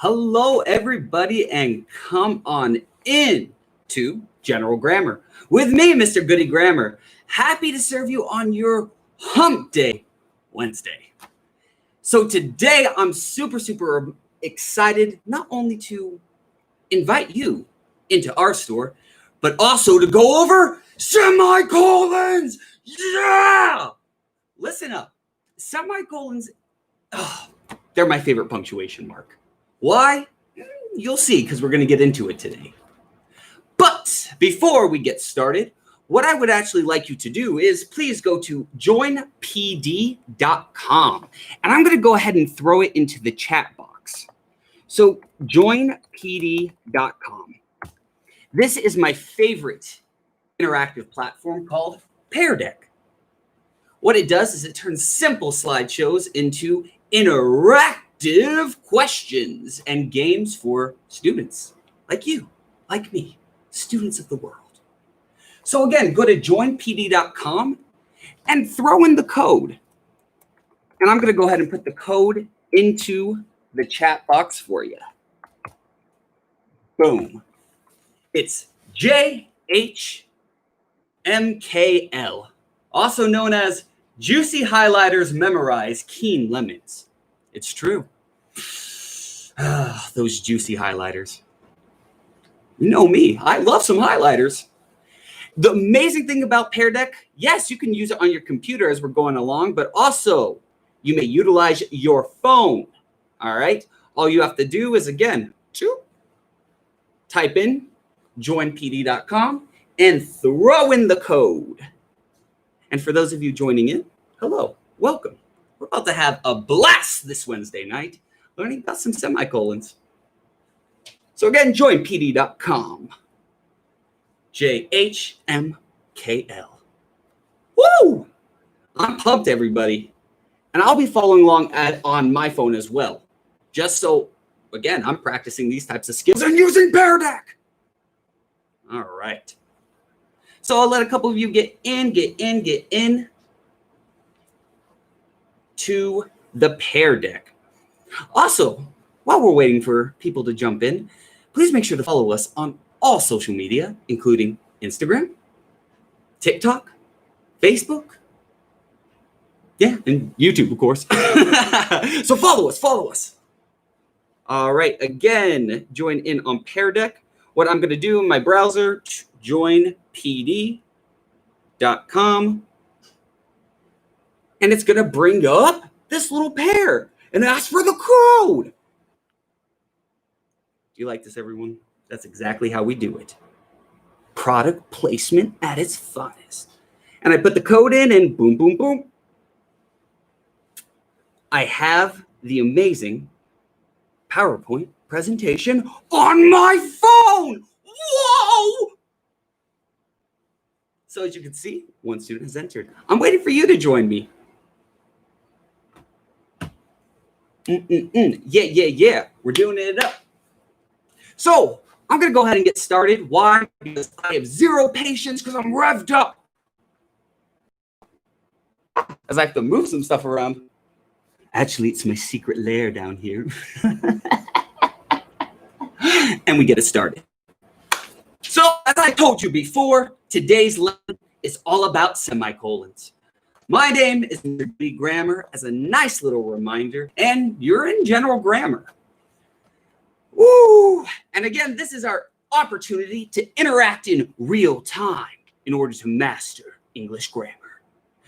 Hello, everybody, and come on in to General Grammar with me, Mr. Goodie Grammar. Happy to serve you on your Hump Day Wednesday. So today, I'm super excited not only to invite you into our store, but also to go over semicolons. Yeah! Listen up. Semicolons, they're my favorite punctuation mark. Why? You'll see, because we're going to get into it today. But before we get started, what I would actually like you to do is please go to joinpd.com. And I'm going to go ahead and throw it into the chat box. So joinpd.com. This is my favorite interactive platform called Pear Deck. What it does is it turns simple slideshows into interactive questions and games for students like you, like me, students of the world. So again, go to joinpd.com and throw in the code. And I'm going to go ahead and put the code into the chat box for you. Boom. It's JHMKL, also known as Juicy Highlighters Memorize Keen Lemons. It's true. Those juicy highlighters. You know me. I love some highlighters. The amazing thing about Pear Deck, yes, you can use it on your computer as we're going along, but also you may utilize your phone. All right? All you have to do is, again, type in joinpd.com and throw in the code. And for those of you joining in, hello, welcome. We're about to have a blast this Wednesday night, learning about some semicolons. So again, joinpd.com. JHMKL. Woo! I'm pumped, everybody. And I'll be following along on my phone as well. Just so, again, I'm practicing these types of skills and using Pear Deck. All right. So I'll let a couple of you get in to the Pear Deck. Also, while we're waiting for people to jump in, please make sure to follow us on all social media, including Instagram, TikTok, Facebook, and YouTube, of course. So follow us. All right, again, join in on Pear Deck. What I'm going to do in my browser, joinpd.com. And it's going to bring up this little pair and ask for the code. Do you like this, everyone? That's exactly how we do it. Product placement at its finest. And I put the code in and boom, boom, boom. I have the amazing PowerPoint presentation on my phone. Whoa! So as you can see, one student has entered. I'm waiting for you to join me. Yeah. We're doing it up. So I'm going to go ahead and get started. Why? Because I have zero patience because I'm revved up. As I have to move some stuff around. Actually, it's my secret lair down here. And we get it started. So as I told you before, today's lesson is all about semicolons. My name is Mr. Goodie Grammar as a nice little reminder, and you're in General Grammar. Woo! And again, this is our opportunity to interact in real time in order to master English grammar.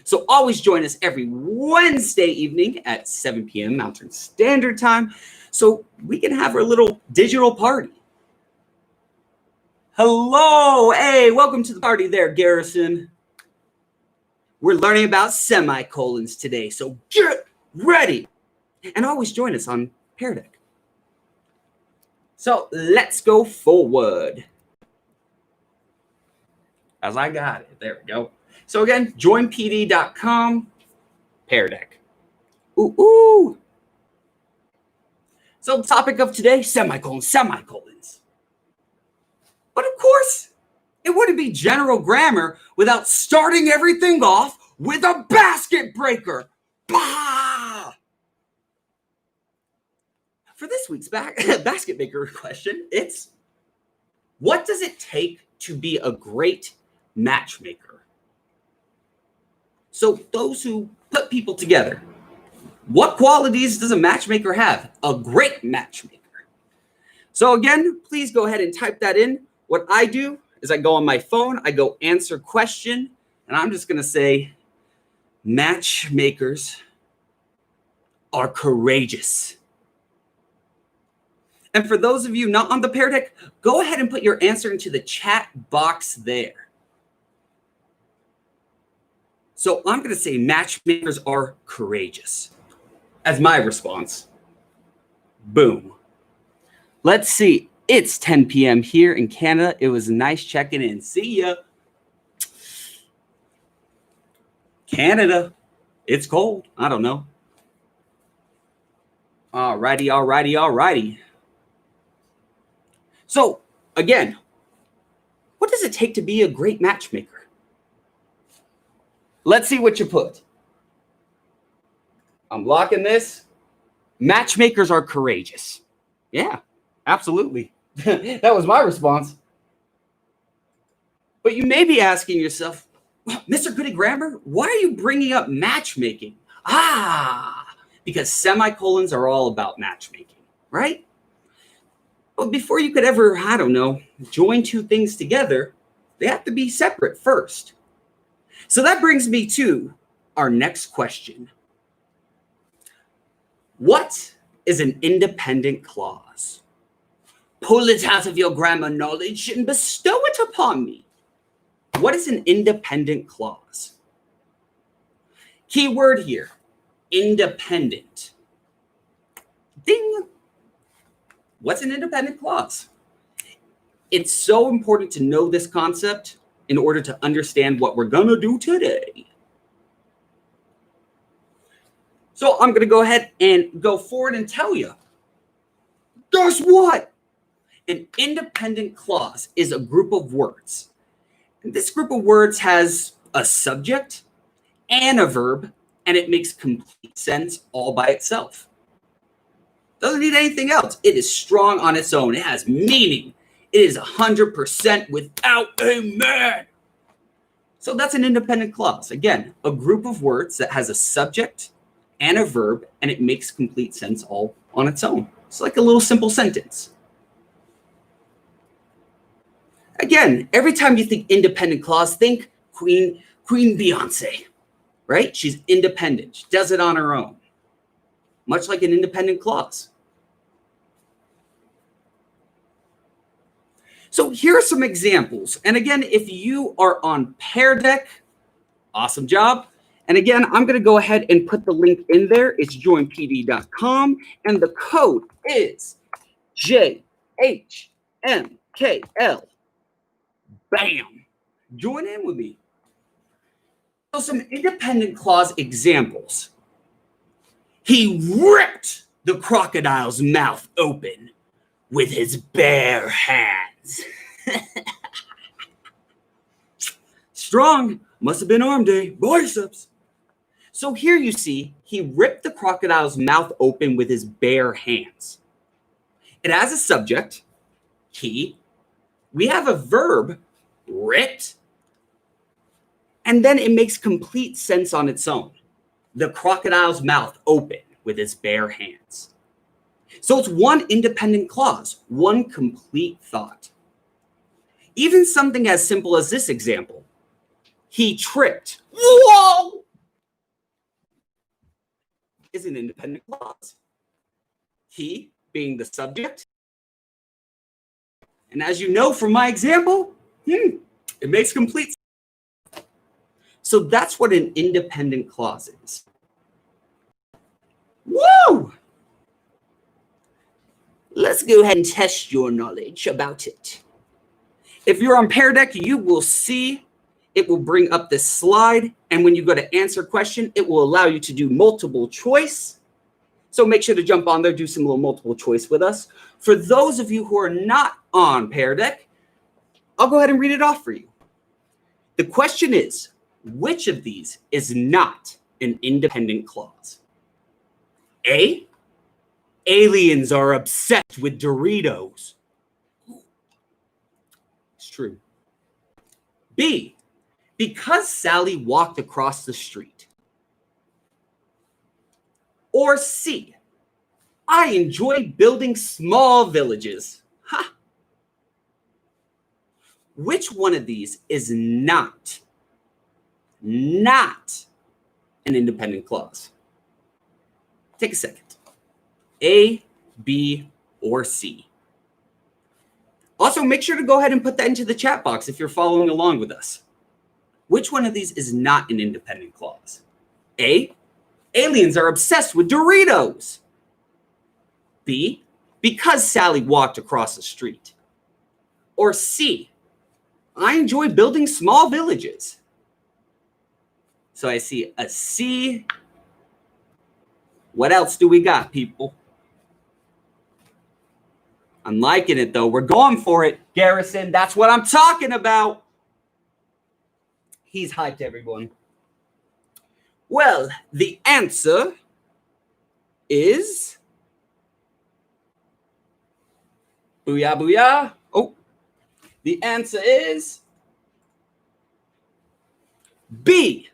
So always join us every Wednesday evening at 7 p.m. Mountain Standard Time so we can have our little digital party. Hello! Hey, welcome to the party there, Garrison. We're learning about semicolons today, so get ready. And always join us on Pear Deck. So let's go forward. As I got it, there we go. So again, joinpd.com, Pear Deck. Ooh. So the topic of today, semicolons. But of course, it wouldn't be General Grammar without starting everything off with a basket breaker. Bah! For this week's basket maker question, it's what does it take to be a great matchmaker? So those who put people together, what qualities does a matchmaker have? A great matchmaker. So again, please go ahead and type that in. What I do is I go on my phone, I go answer question, and I'm just going to say matchmakers are courageous. And for those of you not on the Pear Deck, go ahead and put your answer into the chat box there. So I'm going to say matchmakers are courageous as my response. Boom. Let's see. It's 10 p.m. here in Canada. It was nice checking in. See ya. Canada. It's cold. I don't know. Alrighty. So, again, what does it take to be a great matchmaker? Let's see what you put. I'm locking this. Matchmakers are courageous. Yeah, absolutely. That was my response. But you may be asking yourself, Mr. Goodie Grammar, why are you bringing up matchmaking? Because semicolons are all about matchmaking, right? But before you could ever, I don't know, join two things together, they have to be separate first. So that brings me to our next question. What is an independent clause? Pull it out of your grammar knowledge and bestow it upon me. What is an independent clause? Key word here, independent. Ding. What's an independent clause? It's so important to know this concept in order to understand what we're going to do today. So I'm going to go ahead and go forward and tell you. Guess what? An independent clause is a group of words. And this group of words has a subject and a verb, and it makes complete sense all by itself. Doesn't need anything else. It is strong on its own. It has meaning. It is 100% without a man. So that's an independent clause. Again, a group of words that has a subject and a verb, and it makes complete sense all on its own. It's like a little simple sentence. Again, every time you think independent clause, think Queen Beyonce, right? She's independent. She does it on her own, much like an independent clause. So here are some examples. And again, if you are on Pear Deck, awesome job. And again, I'm going to go ahead and put the link in there. It's joinpd.com. And the code is JHMKL. Bam. Join in with me. So some independent clause examples. He ripped the crocodile's mouth open with his bare hands. Strong. Must have been arm day. Biceps. So here you see, he ripped the crocodile's mouth open with his bare hands. It has a subject, he. We have a verb, ripped. And then it makes complete sense on its own. The crocodile's mouth open with his bare hands. So it's one independent clause, one complete thought. Even something as simple as this example. He tripped. Whoa! Is an independent clause. He being the subject. And as you know from my example, it makes complete sense. So that's what an independent clause is. Woo! Let's go ahead and test your knowledge about it. If you're on Pear Deck, you will see it will bring up this slide. And when you go to answer question, it will allow you to do multiple choice. So make sure to jump on there, do some little multiple choice with us. For those of you who are not on Pear Deck, I'll go ahead and read it off for you. The question is, which of these is not an independent clause? A, Aliens are obsessed with Doritos. It's true. B, because Sally walked across the street. Or C, I enjoy building small villages. Ha! Which one of these is not an independent clause? Take a second. A, B, or C. Also, make sure to go ahead and put that into the chat box if you're following along with us. Which one of these is not an independent clause? A, aliens are obsessed with Doritos. B, because Sally walked across the street. Or C, I enjoy building small villages. So I see a C. What else do we got, people? I'm liking it, though. We're going for it, Garrison. That's what I'm talking about. He's hyped, everyone. Well, the answer is... Booyah, booyah. Oh, the answer is B,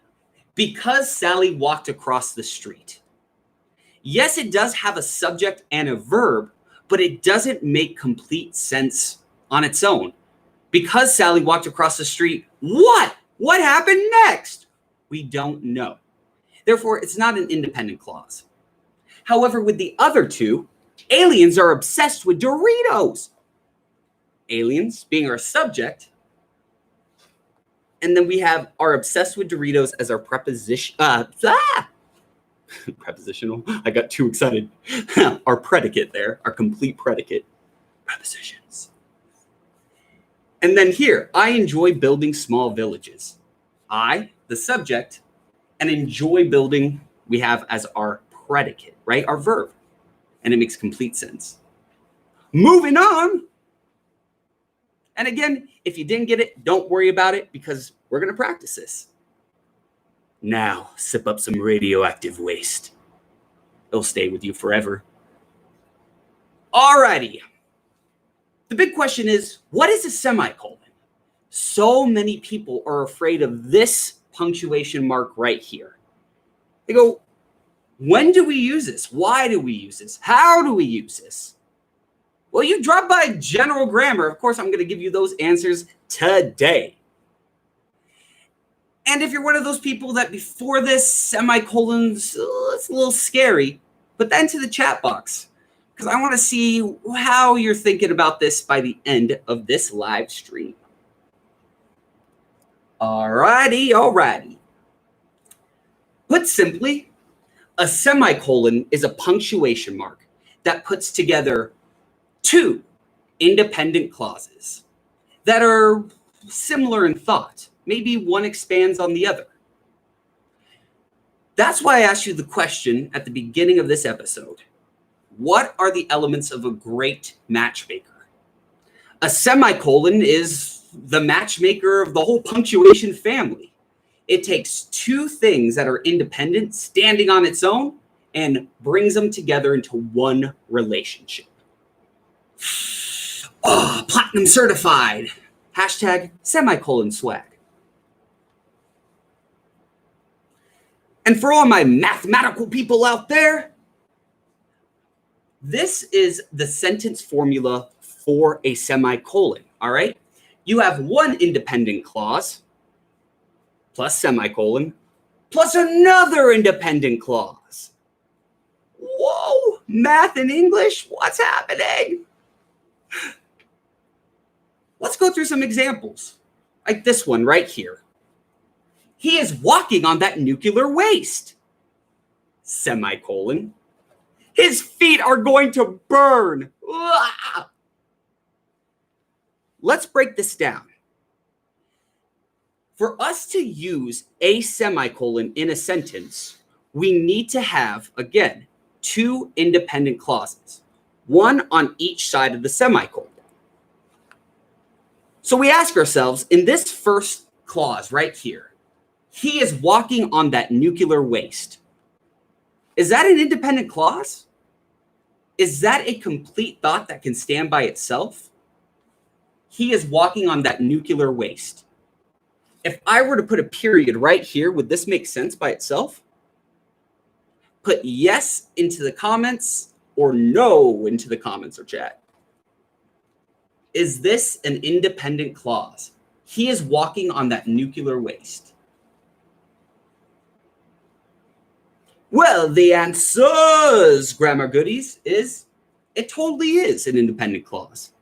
because Sally walked across the street. Yes, it does have a subject and a verb, but it doesn't make complete sense on its own. Because Sally walked across the street, what? What happened next? We don't know. Therefore, it's not an independent clause. However, with the other two, aliens are obsessed with Doritos. Aliens being our subject. And then we have are obsessed with Doritos as our preposition. Prepositional. I got too excited. Our predicate there, our complete predicate. Prepositions. And then here, I enjoy building small villages. I, the subject, and enjoy building, we have as our predicate, right? Our verb. And it makes complete sense. Moving on. And again, if you didn't get it, don't worry about it because we're going to practice this. Now, sip up some radioactive waste. It'll stay with you forever. Alrighty. The big question is, what is a semicolon? So many people are afraid of this punctuation mark right here. They go, when do we use this? Why do we use this? How do we use this? Well, you dropped by General Grammar. Of course, I'm going to give you those answers today. And if you're one of those people that before this, semicolons, it's a little scary, put that into the chat box because I want to see how you're thinking about this by the end of this live stream. Alrighty. Put simply, a semicolon is a punctuation mark that puts together two independent clauses that are similar in thought. Maybe one expands on the other. That's why I asked you the question at the beginning of this episode. What are the elements of a great matchmaker? A semicolon is the matchmaker of the whole punctuation family. It takes two things that are independent, standing on its own, and brings them together into one relationship. Oh, platinum certified. Hashtag semicolon swag. And for all my mathematical people out there, this is the sentence formula for a semicolon, all right? You have one independent clause plus semicolon plus another independent clause. Whoa, math and English, what's happening? Let's go through some examples, like this one right here. He is walking on that nuclear waste. Semicolon. His feet are going to burn. Let's break this down. For us to use a semicolon in a sentence, we need to have, again, two independent clauses, one on each side of the semicolon. So we ask ourselves, in this first clause right here, he is walking on that nuclear waste. Is that an independent clause? Is that a complete thought that can stand by itself? He is walking on that nuclear waste. If I were to put a period right here, would this make sense by itself? Put yes into the comments or no into the comments or chat. Is this an independent clause? He is walking on that nuclear waste. Well, the answers, grammar goodies, is it totally is an independent clause.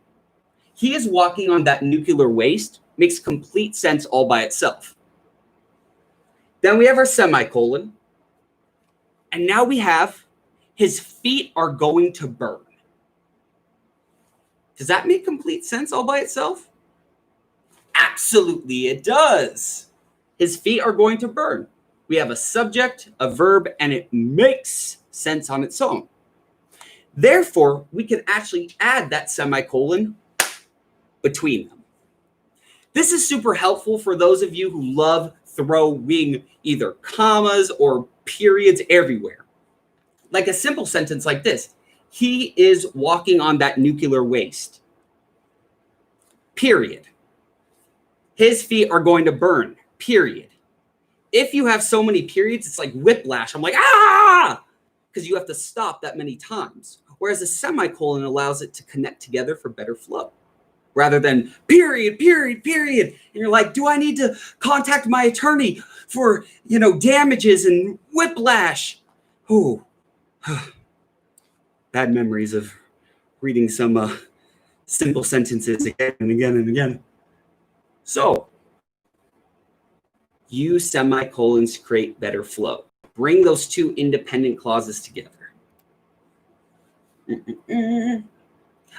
He is walking on that nuclear waste makes complete sense all by itself. Then we have our semicolon. And now we have his feet are going to burn. Does that make complete sense all by itself? Absolutely, it does. His feet are going to burn. We have a subject, a verb, and it makes sense on its own. Therefore, we can actually add that semicolon between them. This is super helpful for those of you who love throwing either commas or periods everywhere. Like a simple sentence like this. He is walking on that nuclear waste. Period. His feet are going to burn. Period. If you have so many periods, it's like whiplash. I'm like, ah! Because you have to stop that many times. Whereas a semicolon allows it to connect together for better flow. Rather than period, period, period. And you're like, do I need to contact my attorney for, damages and whiplash? Ooh. Bad memories of reading some simple sentences again and again and again. So, use semicolons to create better flow. Bring those two independent clauses together.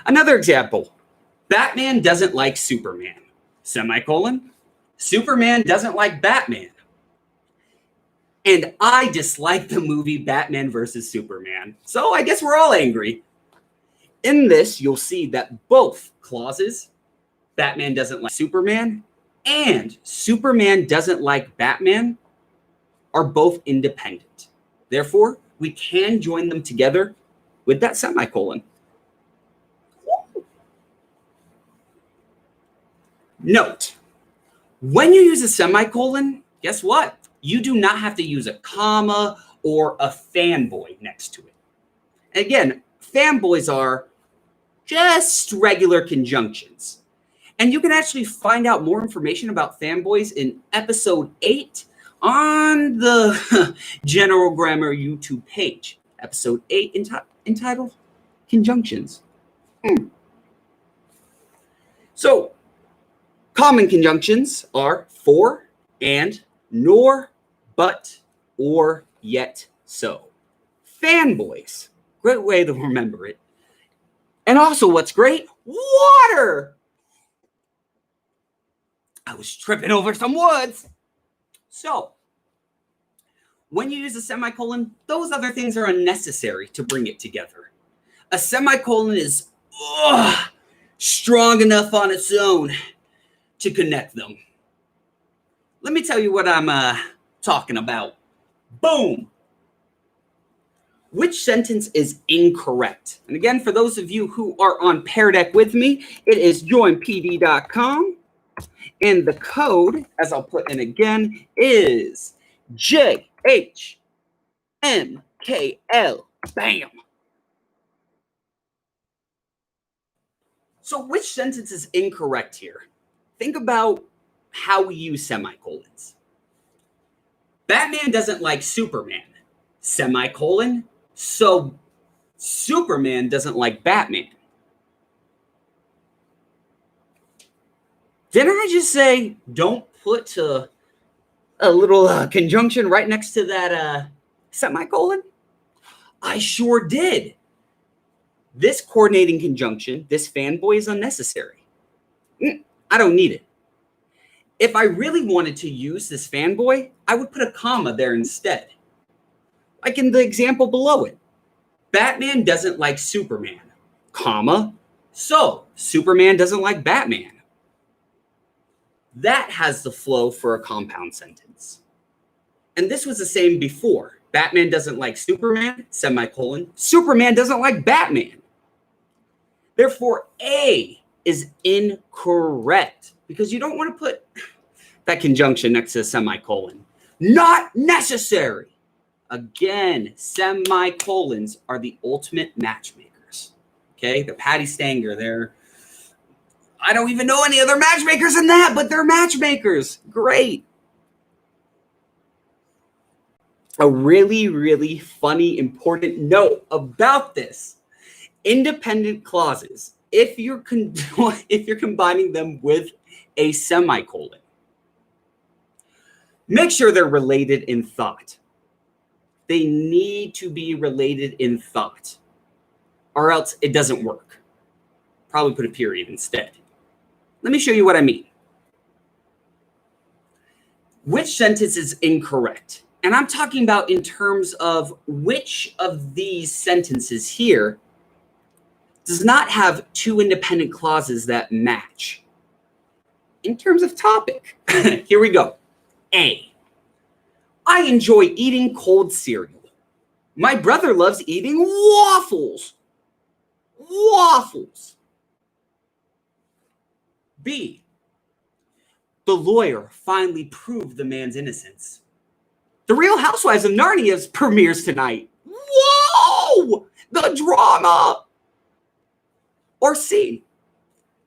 Another example. Batman doesn't like Superman. Semicolon. Superman doesn't like Batman. And I dislike the movie Batman versus Superman. So I guess we're all angry. In this, you'll see that both clauses, Batman doesn't like Superman and Superman doesn't like Batman, are both independent. Therefore, we can join them together with that semicolon. Note, when you use a semicolon, guess what? You do not have to use a comma or a fanboy next to it. Again, fanboys are just regular conjunctions. And you can actually find out more information about fanboys in episode 8 on the General Grammar YouTube page. Episode 8 entitled Conjunctions. So, common conjunctions are for, and, nor, but, or, yet, so. Fanboys. Great way to remember it. And also what's great? Water! I was tripping over some words. So, when you use a semicolon, those other things are unnecessary to bring it together. A semicolon is strong enough on its own to connect them. Let me tell you what I'm talking about. Boom! Which sentence is incorrect? And again, for those of you who are on Pear Deck with me, it is joinpd.com. And the code, as I'll put in again, is JHMKL. Bam! So which sentence is incorrect here? Think about how we use semicolons. Batman doesn't like Superman. Semicolon. So Superman doesn't like Batman. Didn't I just say don't put a little conjunction right next to that semicolon? I sure did. This coordinating conjunction, this fanboy, is unnecessary. I don't need it. If I really wanted to use this fanboy, I would put a comma there instead. Like in the example below it. Batman doesn't like Superman, comma, so Superman doesn't like Batman. That has the flow for a compound sentence. And this was the same before. Batman doesn't like Superman, semicolon. Superman doesn't like Batman. Therefore, A is incorrect because you don't want to put that conjunction next to a semicolon. Not necessary. Again, semicolons are the ultimate matchmakers. Okay, the Patty Stanger, I don't even know any other matchmakers in that, but they're matchmakers. Great. A really, really funny, important note about this. Independent clauses, if you're combining them with a semicolon, make sure they're related in thought. They need to be related in thought, or else it doesn't work. Probably put a period instead. Let me show you what I mean. Which sentence is incorrect? And I'm talking about in terms of which of these sentences here does not have two independent clauses that match. In terms of topic, here we go. A. I enjoy eating cold cereal. My brother loves eating waffles. Waffles. B. The lawyer finally proved the man's innocence. The Real Housewives of Narnia premieres tonight. Whoa! The drama! Or C.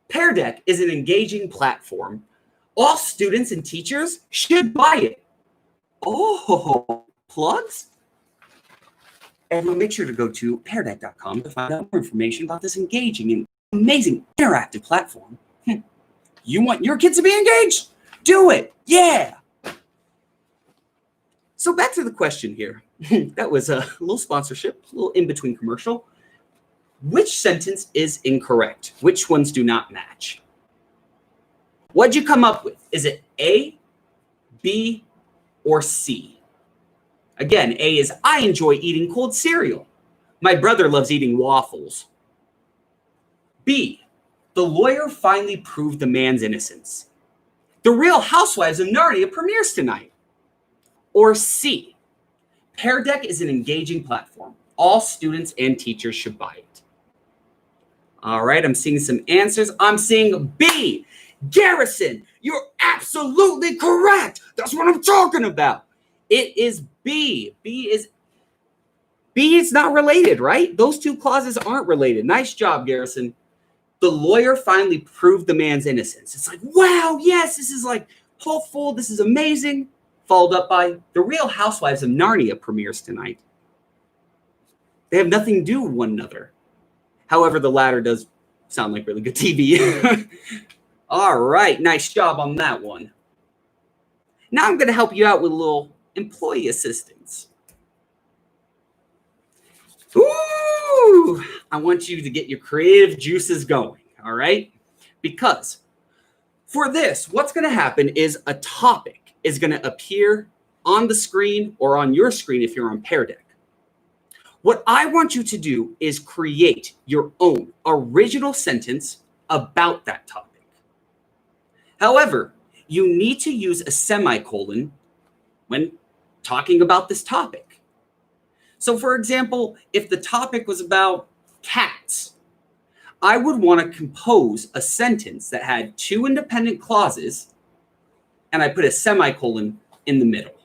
Pear Deck is an engaging platform. All students and teachers should buy it. Oh, plugs? Everyone, make sure to go to peardeck.com to find out more information about this engaging and amazing interactive platform. You want your kids to be engaged? Do it. Yeah. So back to the question here. That was a little sponsorship, a little in-between commercial. Which sentence is incorrect? Which ones do not match? What'd you come up with? Is it A, B, or C? Again, A is I enjoy eating cold cereal. My brother loves eating waffles. B, the lawyer finally proved the man's innocence. The Real Housewives of Narnia premieres tonight. Or C, Pear Deck is an engaging platform. All students and teachers should buy it. All right, I'm seeing some answers. I'm seeing B. Garrison, you're absolutely correct. That's what I'm talking about. It is B. B is not related, right? Those two clauses aren't related. Nice job, Garrison. The lawyer finally proved the man's innocence. It's like, wow, yes, this is like hopeful. This is amazing. Followed up by The Real Housewives of Narnia premieres tonight. They have nothing to do with one another. However, the latter does sound like really good TV. All right, nice job on that one. Now I'm going to help you out with a little employee assistance. Ooh, I want you to get your creative juices going, all right? Because for this, what's going to happen is a topic is going to appear on the screen or on your screen if you're on Pear Deck. What I want you to do is create your own original sentence about that topic. However, you need to use a semicolon when talking about this topic. So, for example, if the topic was about cats, I would want to compose a sentence that had two independent clauses, and I put a semicolon in the middle,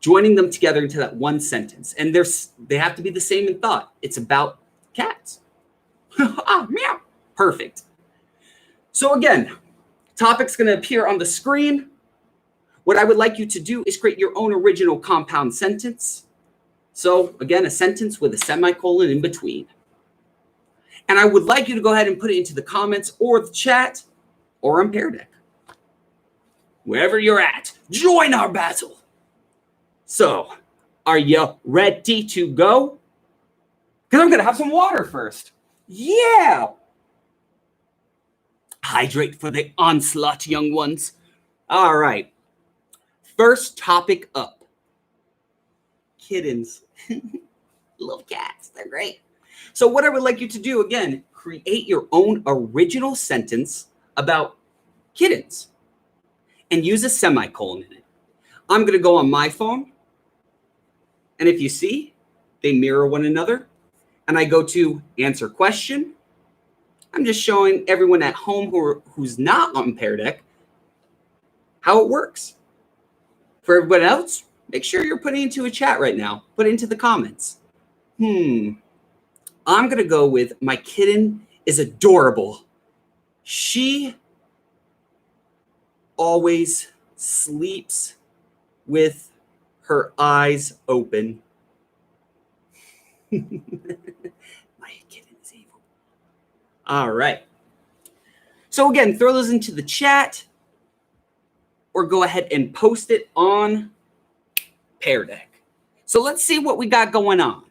joining them together into that one sentence. And they have to be the same in thought. It's about cats. Ah, meow. Perfect. So again, topic's going to appear on the screen. What I would like you to do is create your own original compound sentence. So again, a sentence with a semicolon in between. And I would like you to go ahead and put it into the comments or the chat or on Pear Deck. Wherever you're at, join our battle. So, are you ready to go? Because I'm going to have some water first. Yeah. Hydrate for the onslaught, young ones. All right. First topic up. Kittens. Love cats. They're great. So what I would like you to do, again, create your own original sentence about kittens and use a semicolon in it. I'm going to go on my phone. And if you see, they mirror one another. And I go to answer question. I'm just showing everyone at home who's not on Pear Deck how it works. For everybody else, make sure you're putting into a chat right now. Put it into the comments. I'm going to go with my kitten is adorable. She always sleeps with her eyes open. My kitten is evil. All right. So again, throw those into the chat or go ahead and post it on Pear Deck. So let's see what we got going on.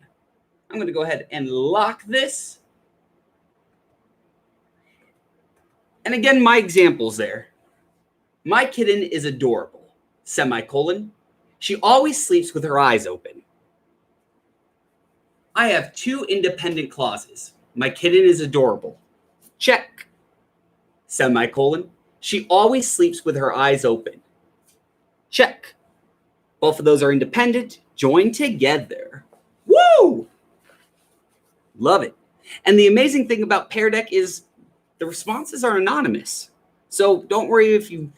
I'm going to go ahead and lock this. And again, my examples there. My kitten is adorable, semicolon. She always sleeps with her eyes open. I have two independent clauses. My kitten is adorable. Check. Semicolon. She always sleeps with her eyes open. Check. Both of those are independent. Join together. Woo! Love it. And the amazing thing about Pear Deck is the responses are anonymous. So don't worry if you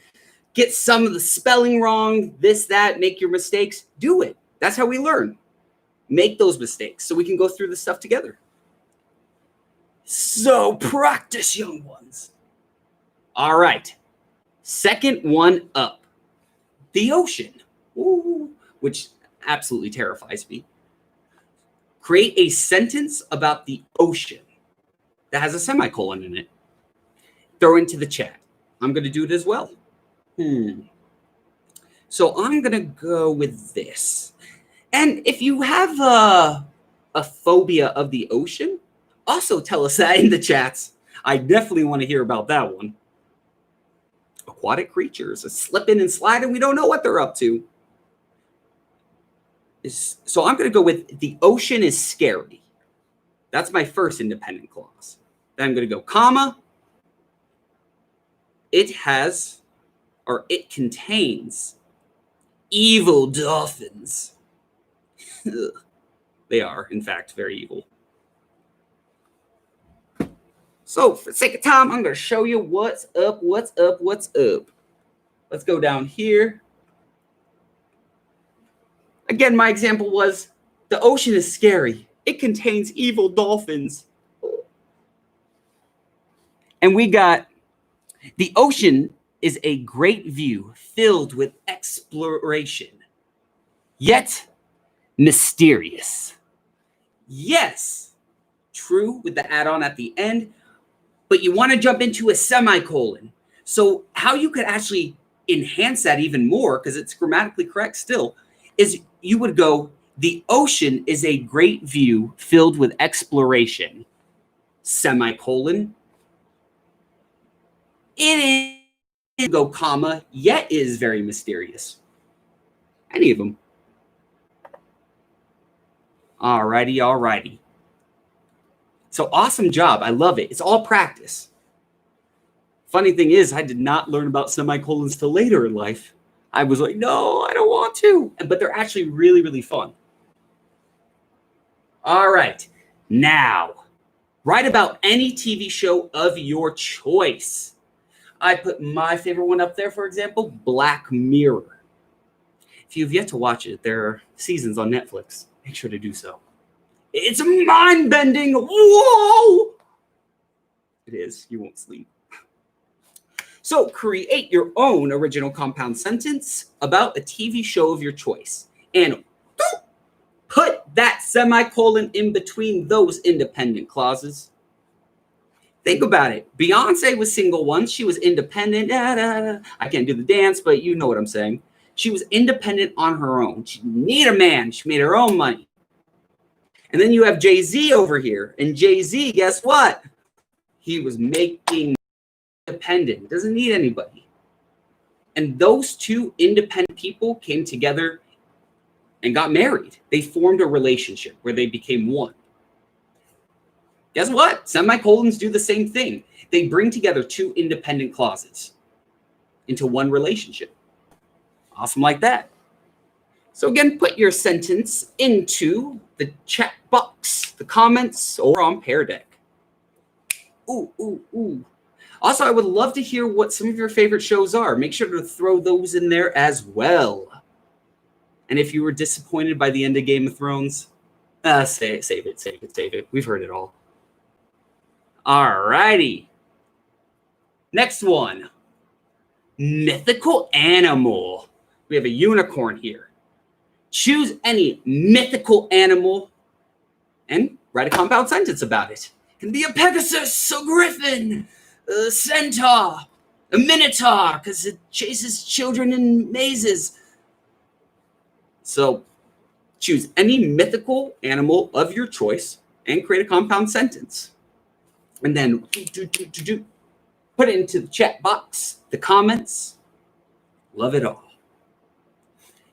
get some of the spelling wrong, this, that, make your mistakes. Do it. That's how we learn. Make those mistakes so we can go through this stuff together. So practice, young ones. All right. Second one up. The ocean. Ooh, which absolutely terrifies me. Create a sentence about the ocean that has a semicolon in it. Throw into the chat. I'm going to do it as well. So I'm going to go with this. And if you have a phobia of the ocean, also tell us that in the chats. I definitely want to hear about that one. Aquatic creatures, a slipping and sliding. We don't know what they're up to. So I'm going to go with the ocean is scary. That's my first independent clause. Then I'm going to go comma. It has, or it contains, evil dolphins. They are, in fact, very evil. So, for the sake of time, I'm going to show you what's up. Let's go down here. Again, my example was, the ocean is scary. It contains evil dolphins. And we got, the ocean is a great view filled with exploration, yet mysterious. Yes, true with the add-on at the end, but you want to jump into a semicolon. So how you could actually enhance that even more, because it's grammatically correct still, is you would go, the ocean is a great view filled with exploration, semicolon. It is, go comma, yet is very mysterious. Any of them. Alrighty. So awesome job. I love it. It's all practice. Funny thing is, I did not learn about semicolons till later in life. I was like, no, I don't want to. But they're actually really, really fun. All right. Now, write about any TV show of your choice. I put my favorite one up there, for example, Black Mirror. If you've yet to watch it, there are seasons on Netflix. Make sure to do so. It's mind-bending. Whoa! It is. You won't sleep. So create your own original compound sentence about a TV show of your choice. And put that semicolon in between those independent clauses. Think about it. Beyonce was single once. She was independent. I can't do the dance, but you know what I'm saying. She was independent on her own. She didn't need a man. She made her own money. And then you have Jay-Z over here. And Jay-Z, guess what? He was making independent. Doesn't need anybody. And those two independent people came together and got married. They formed a relationship where they became one. Guess what? Semicolons do the same thing. They bring together two independent clauses into one relationship. Awesome like that. So again, put your sentence into the chat box, the comments, or on Pear Deck. Ooh, ooh, ooh. Also, I would love to hear what some of your favorite shows are. Make sure to throw those in there as well. And if you were disappointed by the end of Game of Thrones, save it. We've heard it all. All righty. Next one. Mythical animal. We have a unicorn here. Choose any mythical animal and write a compound sentence about it. It can be a Pegasus, a griffin, a centaur, a minotaur, because it chases children in mazes. So choose any mythical animal of your choice and create a compound sentence. And then put it into the chat box, the comments. Love it all.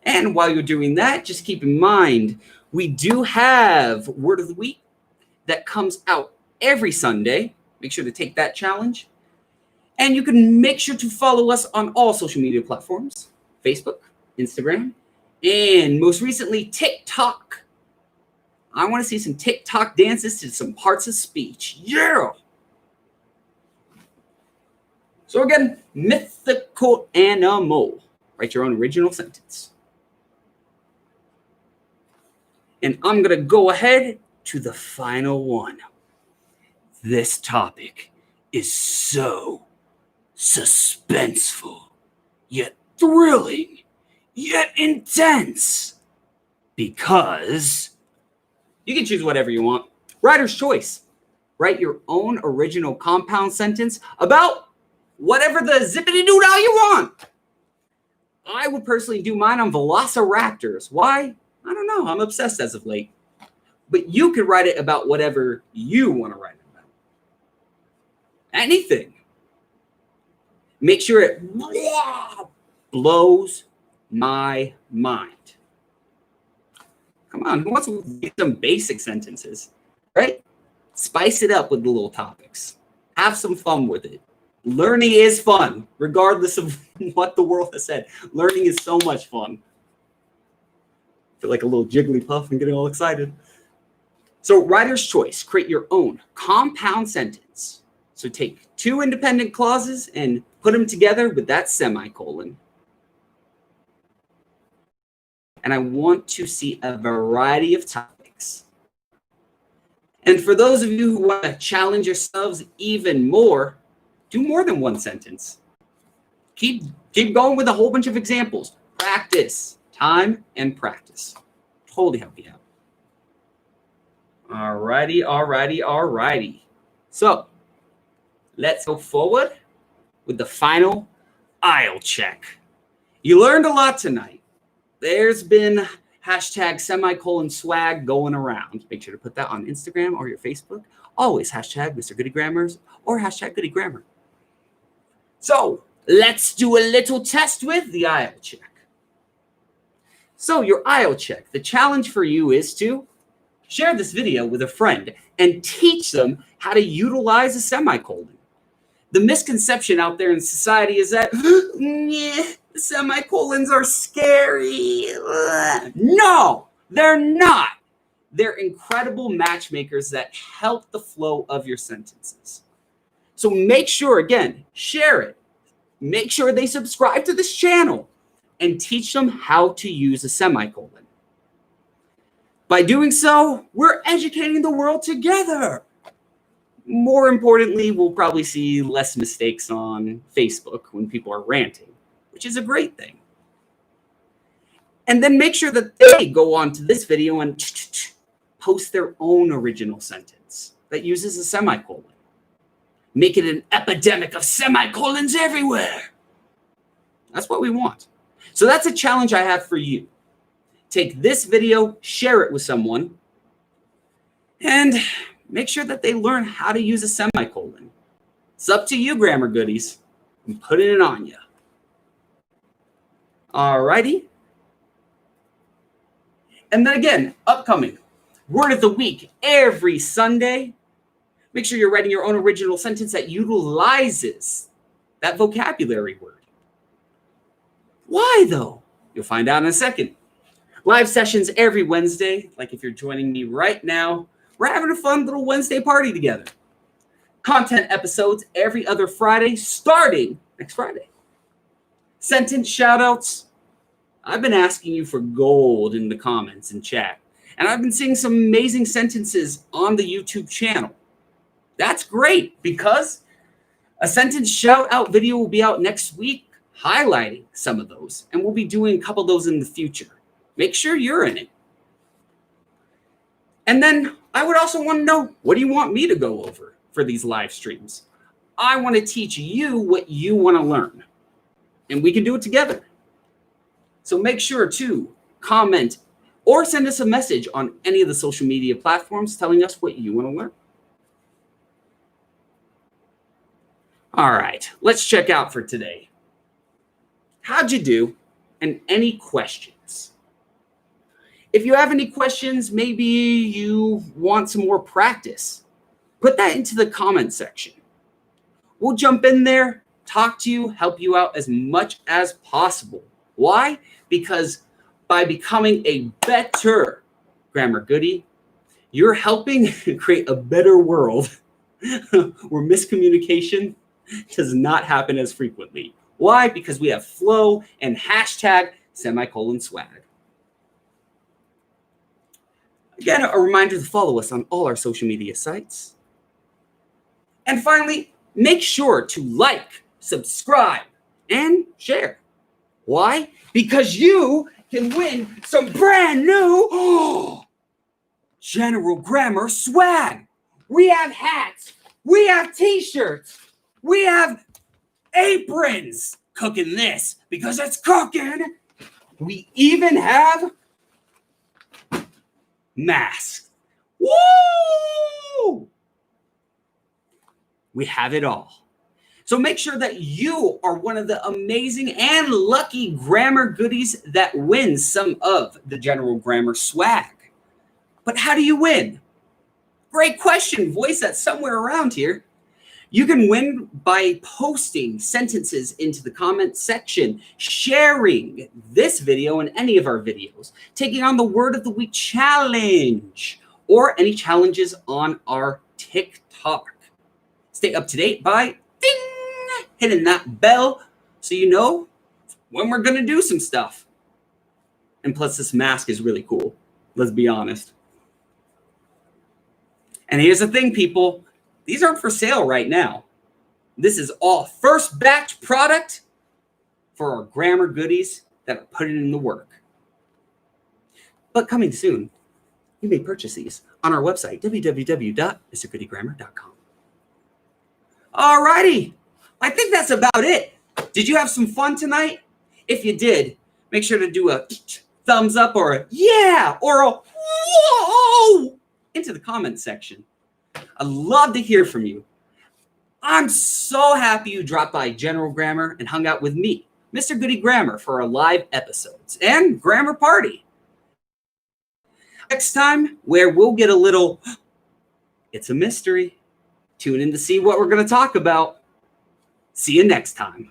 And while you're doing that, just keep in mind, we do have Word of the Week that comes out every Sunday. Make sure to take that challenge. And you can make sure to follow us on all social media platforms, Facebook, Instagram, and most recently, TikTok. I want to see some TikTok dances to some parts of speech. Yeah! So again, mythical animal. Write your own original sentence. And I'm going to go ahead to the final one. This topic is so suspenseful, yet thrilling, yet intense. Because you can choose whatever you want. Writer's choice. Write your own original compound sentence about whatever the zippity-doo-dah you want. I would personally do mine on velociraptors. Why? I don't know. I'm obsessed as of late. But you could write it about whatever you want to write it about. Anything. Make sure it blows my mind. Come on, who wants to get some basic sentences, right? Spice it up with the little topics. Have some fun with it. Learning is fun, regardless of what the world has said. Learning is so much fun. I feel like a little Jigglypuff and getting all excited. So writer's choice, create your own compound sentence. So take two independent clauses and put them together with that semicolon. And I want to see a variety of topics. And for those of you who want to challenge yourselves even more, do more than one sentence. Keep going with a whole bunch of examples. Practice, time, and practice. Totally help you out. Alrighty. So let's go forward with the final aisle check. You learned a lot tonight. There's been hashtag semicolon swag going around. Make sure to put that on Instagram or your Facebook. Always hashtag Mr. Goodie Grammars or hashtag Goodie Grammar. So let's do a little test with the aisle check. So your aisle check, the challenge for you is to share this video with a friend and teach them how to utilize a semicolon. The misconception out there in society is that, semicolons are scary. No, they're not. They're incredible matchmakers that help the flow of your sentences. So make sure, again, share it. Make sure they subscribe to this channel and teach them how to use a semicolon. By doing so, we're educating the world together. More importantly, we'll probably see less mistakes on Facebook when people are ranting, which is a great thing. And then make sure that they go on to this video and post their own original sentence that uses a semicolon. Make it an epidemic of semicolons everywhere. That's what we want. So that's a challenge I have for you. Take this video, share it with someone, and make sure that they learn how to use a semicolon. It's up to you, grammar goodies. I'm putting it on you. Alrighty. And then again, upcoming Word of the Week every Sunday. Make sure you're writing your own original sentence that utilizes that vocabulary word. Why, though? You'll find out in a second. Live sessions every Wednesday. Like if you're joining me right now, we're having a fun little Wednesday party together. Content episodes every other Friday, starting next Friday. Sentence shoutouts. I've been asking you for gold in the comments and chat, and I've been seeing some amazing sentences on the YouTube channel. That's great because a sentence shout out video will be out next week highlighting some of those, and we'll be doing a couple of those in the future. Make sure you're in it. And then I would also want to know, what do you want me to go over for these live streams? I want to teach you what you want to learn, and we can do it together. So make sure to comment or send us a message on any of the social media platforms telling us what you want to learn. All right, let's check out for today. How'd you do? And any questions? If you have any questions, maybe you want some more practice, put that into the comment section. We'll jump in there, talk to you, help you out as much as possible. Why? Because by becoming a better grammar goodie, you're helping create a better world where miscommunication does not happen as frequently. Why? Because we have flow and hashtag semicolon swag. Again, a reminder to follow us on all our social media sites. And finally, make sure to like, subscribe, and share. Why? Because you can win some brand new General Grammar swag. We have hats. We have t-shirts. We have aprons. Cooking this because it's cooking. We even have masks. Woo! We have it all. So make sure that you are one of the amazing and lucky grammar goodies that wins some of the General Grammar swag. But how do you win? Great question. Voice that somewhere around here. You can win by posting sentences into the comment section, sharing this video and any of our videos, taking on the Word of the Week challenge, or any challenges on our TikTok. Stay up to date by hitting that bell so you know when we're going to do some stuff. And plus, this mask is really cool. Let's be honest. And here's the thing, people. These aren't for sale right now. This is all first batch product for our grammar goodies that are putting in the work. But coming soon, you may purchase these on our website, www.mrgoodiegrammar.com. All righty. I think that's about it. Did you have some fun tonight? If you did, make sure to do a thumbs up or a yeah or a whoa into the comment section. I'd love to hear from you. I'm so happy you dropped by General Grammar and hung out with me, Mr. Goodie Grammar, for our live episodes and grammar party. Next time, where we'll get a little, it's a mystery. Tune in to see what we're going to talk about. See you next time.